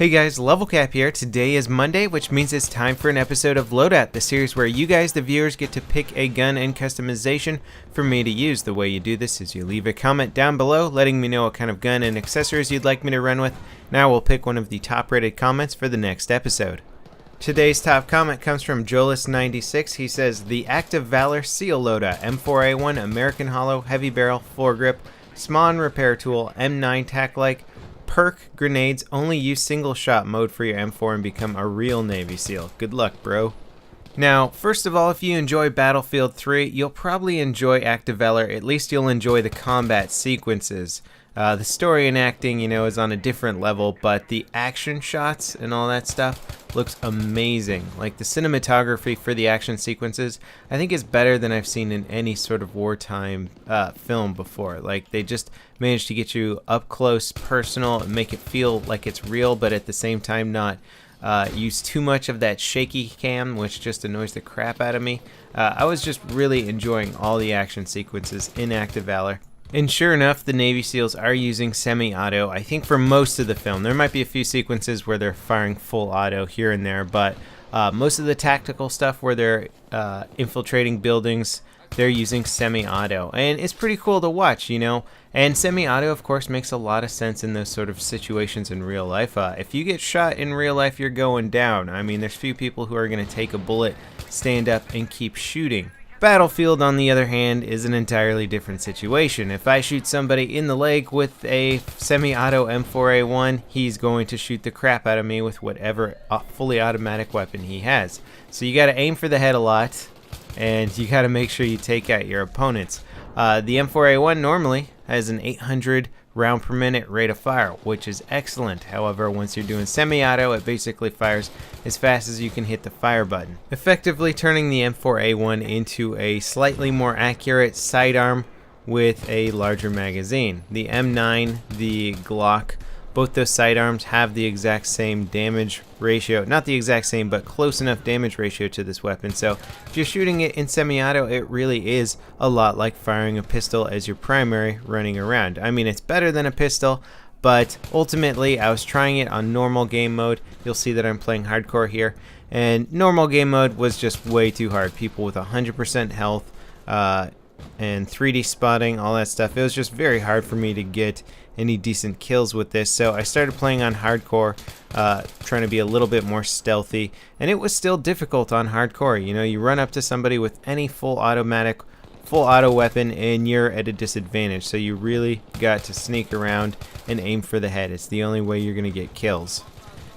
Hey guys, LevelCap here. Today is Monday, which means it's time for an episode of Loadout, the series where you guys, the viewers, get to pick a gun and customization for me to use. The way you do this is you leave a comment down below letting me know what kind of gun and accessories you'd like me to run with. Now we'll pick one of the top rated comments for the next episode. Today's top comment comes from Jolis96. He says, the active Valor Seal Loadout, M4A1, American Holo, Heavy Barrel, foregrip, Smawn Repair Tool, M9 Tac-like, perk grenades, only use single shot mode for your M4 and become a real Navy SEAL. Good luck, bro. Now, first of all, if you enjoy Battlefield 3, you'll probably enjoy Active Valor. At least you'll enjoy the combat sequences. The story and acting, is on a different level, but the action shots and all that stuff looks amazing. Like, the cinematography for the action sequences, I think is better than I've seen in any sort of wartime film before. Like, they just managed to get you up close, personal, and make it feel like it's real, but at the same time not use too much of that shaky cam, which just annoys the crap out of me. I was just really enjoying all the action sequences in Active Valor. And sure enough, the Navy SEALs are using semi-auto, I think, for most of the film. There might be a few sequences where they're firing full auto here and there, but most of the tactical stuff where they're infiltrating buildings, they're using semi-auto. And it's pretty cool to watch, And semi-auto, of course, makes a lot of sense in those sort of situations in real life. If you get shot in real life, you're going down. I mean, there's few people who are going to take a bullet, stand up, and keep shooting. Battlefield, on the other hand, is an entirely different situation. If I shoot somebody in the leg with a semi-auto M4A1, he's going to shoot the crap out of me with whatever fully automatic weapon he has. So you got to aim for the head a lot, and you got to make sure you take out your opponents. The M4A1 normally has an 800 round per minute rate of fire, which is excellent. However, once you're doing semi-auto, it basically fires as fast as you can hit the fire button, effectively turning the M4A1 into a slightly more accurate sidearm with a larger magazine. The M9, the Glock, both those sidearms have the exact same damage ratio, not the exact same, but close enough damage ratio to this weapon. So if you're shooting it in semi-auto, it really is a lot like firing a pistol as your primary running around. I mean, it's better than a pistol, but ultimately I was trying it on normal game mode. You'll see that I'm playing hardcore here, and normal game mode was just way too hard. People with 100% health and 3D spotting, all that stuff. It was just very hard for me to get any decent kills with this, so I started playing on hardcore, trying to be a little bit more stealthy, and it was still difficult on hardcore. You run up to somebody with any full auto weapon and you're at a disadvantage, so you really got to sneak around and aim for the head. It's the only way you're gonna get kills.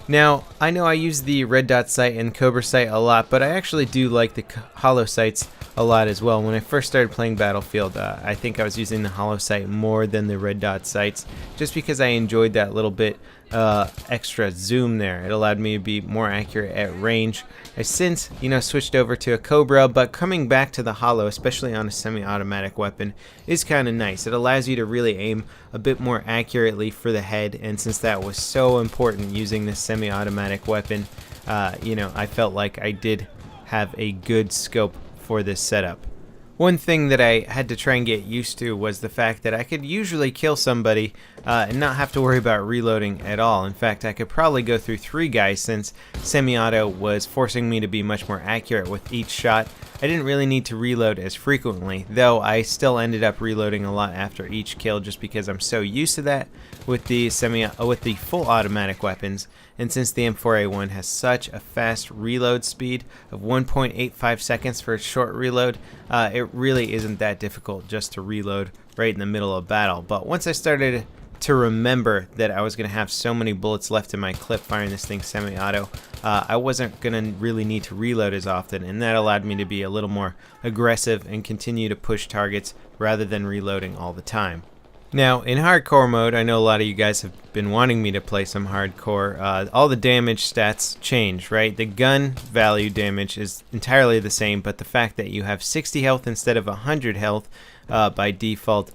Now, I know I use the red dot sight and Cobra sight a lot, but I actually do like the Holo sights a lot as well. When I first started playing Battlefield, I think I was using the Holo sight more than the red dot sights, just because I enjoyed that little bit extra zoom there. It allowed me to be more accurate at range. I've since, switched over to a Cobra, but coming back to the Holo, especially on a semi-automatic weapon, is kind of nice. It allows you to really aim a bit more accurately for the head, and since that was so important using this semi-automatic weapon, I felt like I did have a good scope for this setup. One thing that I had to try and get used to was the fact that I could usually kill somebody and not have to worry about reloading at all. In fact, I could probably go through 3 guys since semi-auto was forcing me to be much more accurate with each shot. I didn't really need to reload as frequently, though I still ended up reloading a lot after each kill just because I'm so used to that with the full automatic weapons. And since the M4A1 has such a fast reload speed of 1.85 seconds for a short reload, it really isn't that difficult just to reload right in the middle of battle. But once I started to remember that I was going to have so many bullets left in my clip firing this thing semi-auto, I wasn't going to really need to reload as often, and that allowed me to be a little more aggressive and continue to push targets rather than reloading all the time. Now, in hardcore mode, I know a lot of you guys have been wanting me to play some hardcore. All the damage stats change, right? The gun value damage is entirely the same, but the fact that you have 60 health instead of 100 health by default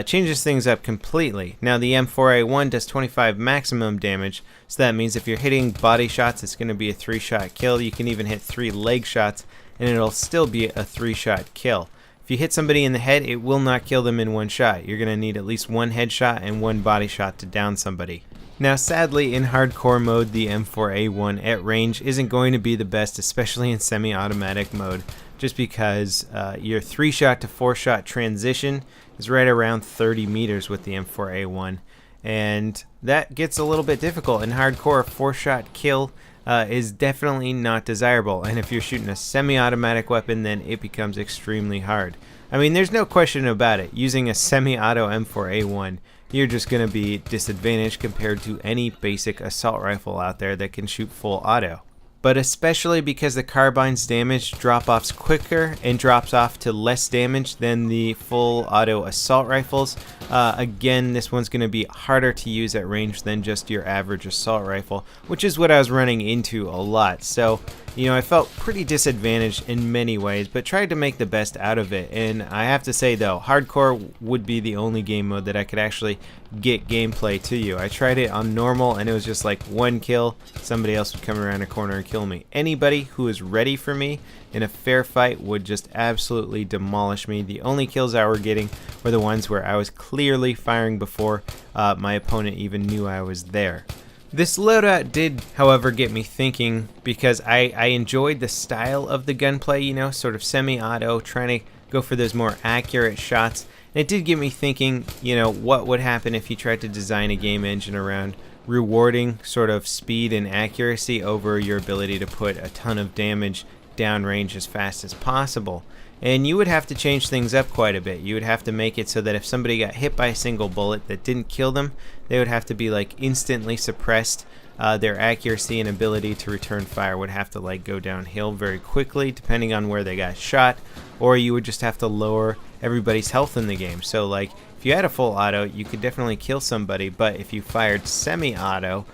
changes things up completely. Now, the M4A1 does 25 maximum damage, so that means if you're hitting body shots, it's going to be a 3-shot kill. You can even hit 3 leg shots, and it'll still be a 3-shot kill. If you hit somebody in the head, it will not kill them in one shot. You're going to need at least one headshot and one body shot to down somebody. Now sadly, in hardcore mode, the M4A1 at range isn't going to be the best, especially in semi-automatic mode, just because your 3-shot to 4-shot transition is right around 30 meters with the M4A1, and that gets a little bit difficult. In hardcore, a 4-shot kill is definitely not desirable, and if you're shooting a semi-automatic weapon, then it becomes extremely hard. I mean, there's no question about it. Using a semi-auto M4A1, you're just going to be disadvantaged compared to any basic assault rifle out there that can shoot full auto. But especially because the carbine's damage drop-offs quicker and drops off to less damage than the full auto assault rifles, again, this one's going to be harder to use at range than just your average assault rifle, which is what I was running into a lot. So, you know, I felt pretty disadvantaged in many ways, but tried to make the best out of it. And I have to say though, hardcore would be the only game mode that I could actually get gameplay to you. I tried it on normal and it was just like one kill, somebody else would come around a corner and kill me. Anybody who is ready for me in a fair fight would just absolutely demolish me. The only kills I were getting were the ones where I was clearly firing before my opponent even knew I was there. This loadout did, however, get me thinking, because I enjoyed the style of the gunplay, you know, sort of semi-auto, trying to go for those more accurate shots. And it did get me thinking, you know, what would happen if you tried to design a game engine around rewarding sort of speed and accuracy over your ability to put a ton of damage downrange as fast as possible. And you would have to change things up quite a bit. You would have to make it so that if somebody got hit by a single bullet that didn't kill them, they would have to be like instantly suppressed. Their accuracy and ability to return fire would have to like go downhill very quickly depending on where they got shot, or you would just have to lower everybody's health in the game. So like if you had a full auto, you could definitely kill somebody, but if you fired semi-auto,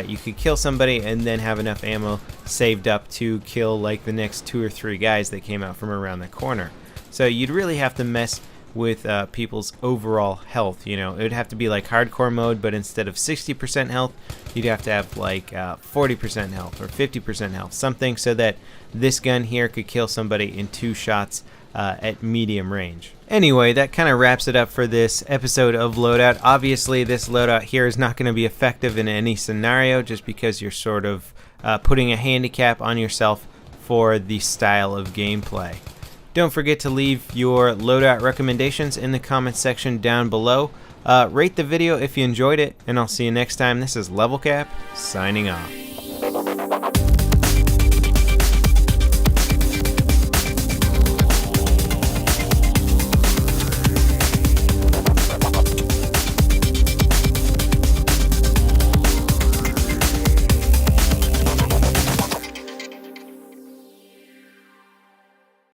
you could kill somebody and then have enough ammo saved up to kill like the next 2 or 3 guys that came out from around the corner. So you'd really have to mess with people's overall health. You know, it would have to be like hardcore mode, but instead of 60% health, you'd have to have like 40% health or 50% health, something so that this gun here could kill somebody in 2 shots at medium range. Anyway, that kind of wraps it up for this episode of Loadout. Obviously, this loadout here is not going to be effective in any scenario just because you're sort of putting a handicap on yourself for the style of gameplay. Don't forget to leave your loadout recommendations in the comments section down below. Rate the video if you enjoyed it, and I'll see you next time. This is LevelCap, signing off.